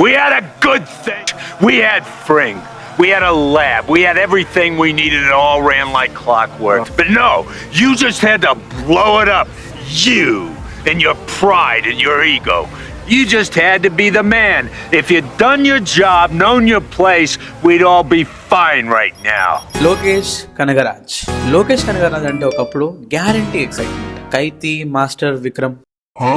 We had a good thing. We had Fring. We had a lab. We had everything we needed. It all ran like clockwork. But no, you just had to blow it up. You and your pride and your ego. You just had to be the man. If you'd done your job, known your place, we'd all be fine right now. Lokesh Kanagaraj అంటే ఒకప్పుడు guarantee excitement. కైతి, master, Vikram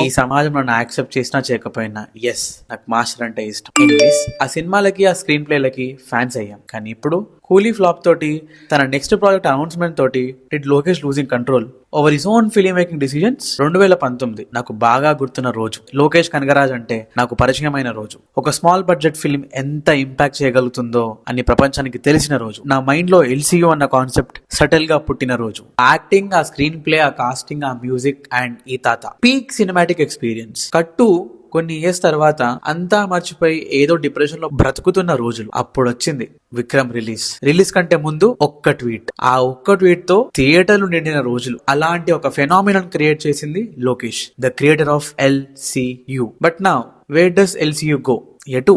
ఈ సమాజం నన్ను accept చేసినా చేయకపోయినా yes నాకు master అంటే ఇష్టం. ఎనీవేస్ ఆ సినిమాలకి ఆ స్క్రీన్ ప్లేలకి ఫ్యాన్స్ అయ్యాం. కానీ ఇప్పుడు కూలీ ఫ్లాప్ తోటి తన నెక్స్ట్ ప్రాజెక్ట్ అనౌన్స్మెంట్ తోటి did Lokesh losing control over his own film making decisions. 2019 నాకు బాగా గుర్తున్న రోజు. లోకేష్ కనగరాజ్ అంటే నాకు పరిచయమైన రోజు. ఒక స్మాల్ బడ్జెట్ ఫిలిం ఎంత ఇంపాక్ట్ చేయగలుగుతుందో అని ప్రపంచానికి తెలిసిన రోజు. నా మైండ్ లో ఎల్సీయూ అన్న కాన్సెప్ట్ సటిల్ గా పుట్టిన రోజు. యాక్టింగ్, ఆ స్క్రీన్ ప్లే, ఆ కాస్టింగ్, ఆ మ్యూజిక్ అండ్ ఈ తాత పీక్ సినిమాటిక్ ఎక్స్పీరియన్స్. కట్టు కొన్ని ఇయర్స్ తర్వాత అంతా మర్చిపోయి ఏదో డిప్రెషన్ లో బ్రతుకుతున్న రోజులు. అప్పుడు వచ్చింది విక్రమ్ రిలీజ్ కంటే ముందు ఒక్క ట్వీట్. ఆ ఒక్క ట్వీట్ తో థియేటర్లు నిండిన రోజులు. అలాంటి ఒక ఫెనామినన్ క్రియేట్ చేసింది Lokesh, the creator of LCU. But now where does LCU go? ఎటు?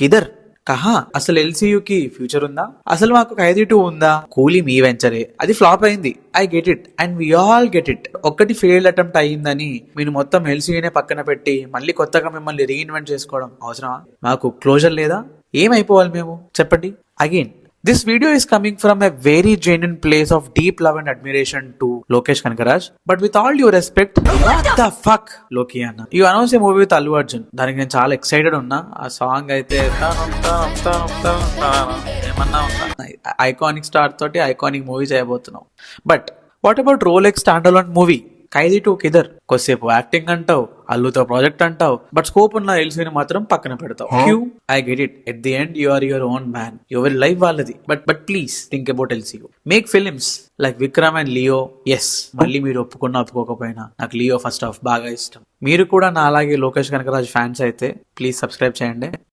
కిదర్? కహా? అసలు LCU కి ఫ్యూచర్ ఉందా? అసలు మాకు ఖైదీ 2 ఉందా? కూలీ మీ వెంచరే, అది ఫ్లాప్ అయింది. I get it and we all get it. ఒక్కటి ఫెయిల్డ్ అటెంప్ట్ అయ్యిందని మీరు మొత్తం LCUనే పక్కన పెట్టి మళ్ళీ కొత్తగా మిమ్మల్ని రీఇన్వెంట్ చేసుకోవడం అవసరమా? మాకు క్లోజర్ లేదా? ఏమైపోవాలి మేము చెప్పండి? Again this video is coming from a very genuine place of deep love and admiration to Lokesh Kanagaraj. But with all due respect, what the fuck Loki Anna? You announced a movie with Allu Arjun. దానికి నేను చాలా excited ఉన్నా. ఆ song అయితే ఏమన్నా ఉన్నా, iconic star తోటి iconic movie చేయబోతున్నాం. But what about Rolex stand alone movie Khaidi 2 కిదర్? కొద్దిసేపు యాక్టింగ్ అంటావు, అల్లుతో ప్రాజెక్ట్ అంటావు, బట్ స్కోప్ ఉన్న ఎల్సీని మాత్రం పక్కన పెడతావు. క్యూ? I get it. At the end you are your own man. Your life వాళ్ళది. But please think about LCU. Make films like Vikram and Leo. Yes, మళ్ళీ మీరు ఒప్పుకోకపోయినా నాకు లియో ఫస్ట్ హాఫ్ బాగా ఇష్టం. మీరు కూడా నా అలాగే లోకేష్ కనగరాజ్ ఫ్యాన్స్ అయితే ప్లీజ్ సబ్స్క్రైబ్ చేయండి.